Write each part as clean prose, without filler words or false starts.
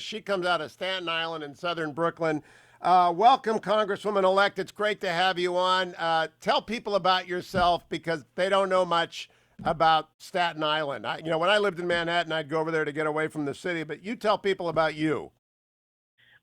She comes out of Staten Island in southern Brooklyn. Welcome, Congresswoman-elect. It's great to have you on. Tell people about yourself because they don't know much about Staten Island. When I lived in Manhattan, I'd go over there to get away from the city, but you tell people about you.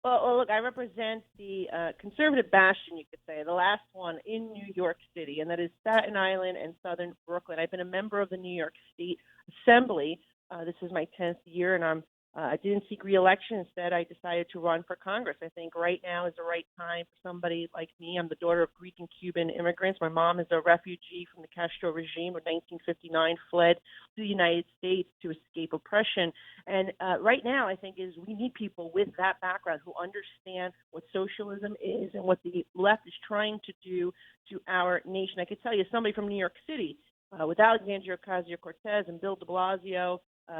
Well, look, I represent the conservative bastion, you could say, the last one in New York City, and that is Staten Island and southern Brooklyn. I've been a member of the New York State Assembly. This is my 10th year, and I didn't seek re-election. Instead, I decided to run for Congress. I think right now is the right time for somebody like me. I'm the daughter of Greek and Cuban immigrants. My mom is a refugee from the Castro regime in 1959, fled to the United States to escape oppression. And right now, I think we need people with that background who understand what socialism is and what the left is trying to do to our nation. I could tell you, somebody from New York City, with Alexandria Ocasio-Cortez and Bill de Blasio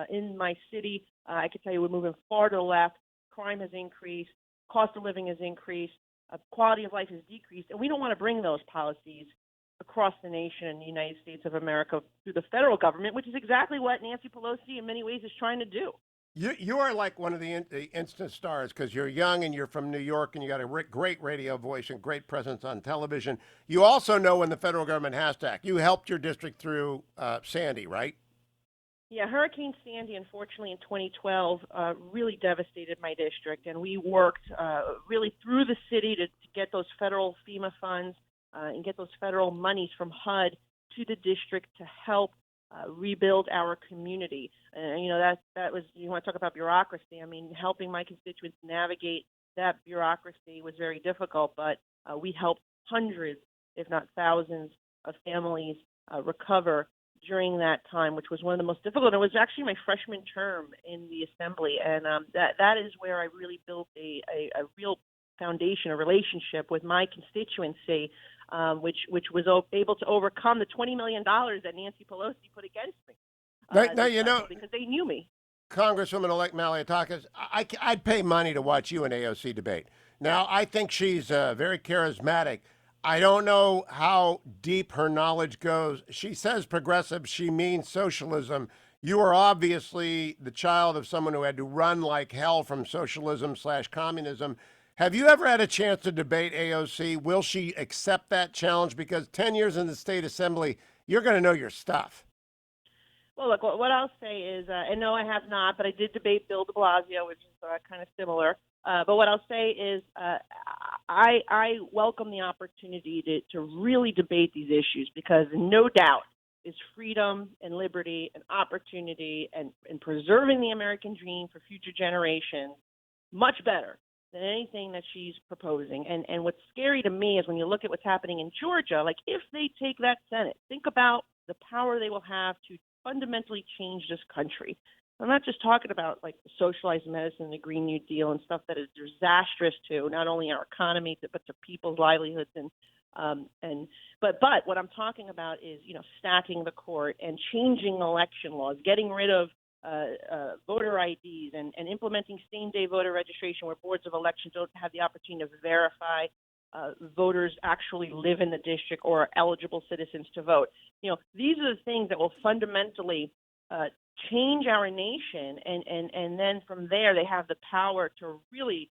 in my city, I can tell you we're moving far to the left. Crime has increased. Cost of living has increased. Quality of life has decreased. And we don't want to bring those policies across the nation in the United States of America through the federal government, which is exactly what Nancy Pelosi in many ways is trying to do. You are like one of the instant stars because you're young and you're from New York and you got a great radio voice and great presence on television. You also know when the federal government has to act. You helped your district through Sandy, right? Yeah, Hurricane Sandy, unfortunately, in 2012, really devastated my district, and we worked really through the city to get those federal FEMA funds and get those federal monies from HUD to the district to help rebuild our community. And that was, you want to talk about bureaucracy. I mean, helping my constituents navigate that bureaucracy was very difficult, but we helped hundreds, if not thousands, of families recover during that time, which was one of the most difficult. It was actually my freshman term in the assembly, and that is where I really built a real foundation, a relationship with my constituency, which was able to overcome the $20 million that Nancy Pelosi put against me. Now, because they knew me. Congresswoman-elect Malliotakis, I'd pay money to watch you and AOC debate. Now, I think she's very charismatic. I don't know how deep her knowledge goes. She says progressive, she means socialism. You are obviously the child of someone who had to run like hell from socialism/communism. Have you ever had a chance to debate AOC? Will she accept that challenge? Because 10 years in the state assembly, you're going to know your stuff. Well, look, what I'll say is, and no, I have not, but I did debate Bill de Blasio, which is kind of similar. But what I'll say is I welcome the opportunity to really debate these issues because no doubt is freedom and liberty and opportunity and preserving the American dream for future generations much better than anything that she's proposing. And what's scary to me is when you look at what's happening in Georgia, like if they take that Senate, think about the power they will have to fundamentally change this country. I'm not just talking about like the socialized medicine, the Green New Deal, and stuff that is disastrous to not only our economy but to people's livelihoods but what I'm talking about is stacking the court and changing election laws, getting rid of voter IDs and implementing same-day voter registration where boards of elections don't have the opportunity to verify voters actually live in the district or are eligible citizens to vote. These are the things that will fundamentally change our nation, and then from there they have the power to really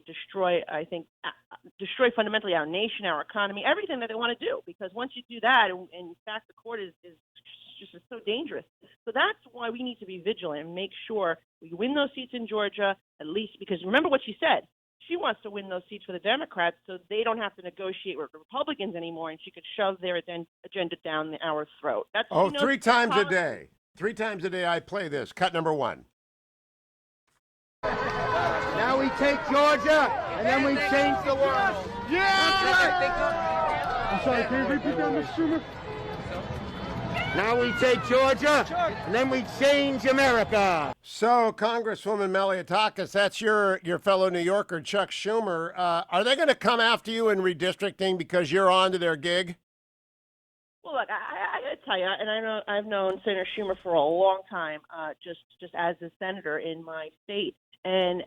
destroy, I think, destroy fundamentally our nation, our economy, everything that they want to do. Because once you do that, and in fact the court is just so dangerous. So that's why we need to be vigilant and make sure we win those seats in Georgia, at least, because remember what she said. She wants to win those seats for the Democrats so they don't have to negotiate with Republicans anymore, and she could shove their agenda down our throat. Three times a day. 3 times a day I play this. Cut number 1. Now we take Georgia, and then we change the world. Yeah! I'm sorry, can you repeat that, Mr. Schumer? Now we take Georgia, and then we change America. So, Congresswoman Malliotakis, that's your fellow New Yorker, Chuck Schumer. Are they going to come after you in redistricting because you're on to their gig? Well, look, I got to tell you, and I've known Senator Schumer for a long time, just as a senator in my state, and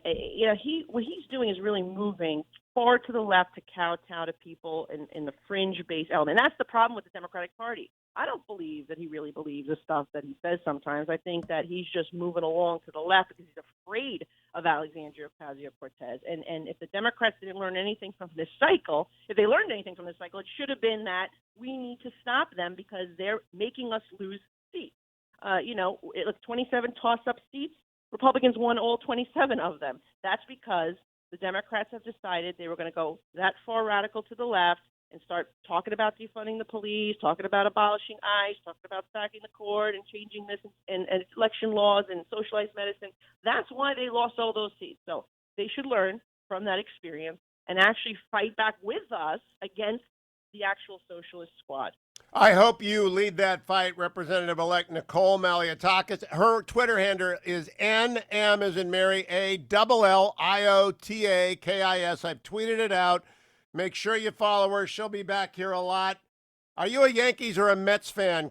what he's doing is really moving far to the left to kowtow to people in the fringe-based element. And that's the problem with the Democratic Party. I don't believe that he really believes the stuff that he says sometimes. I think that he's just moving along to the left because he's afraid of Alexandria Ocasio-Cortez. And if the Democrats didn't learn anything from this cycle, if they learned anything from this cycle, it should have been that we need to stop them because they're making us lose seats. It was 27 toss-up seats. Republicans won all 27 of them. That's because the Democrats have decided they were going to go that far radical to the left and start talking about defunding the police, talking about abolishing ICE, talking about stacking the court and changing this and election laws and socialized medicine. That's why they lost all those seats. So they should learn from that experience and actually fight back with us against the actual socialist squad. I hope you lead that fight, Representative-elect Nicole Malliotakis. Her Twitter handle is NM as in Mary, ALLIOTAKIS. I've tweeted it out. Make sure you follow her. She'll be back here a lot. Are you a Yankees or a Mets fan?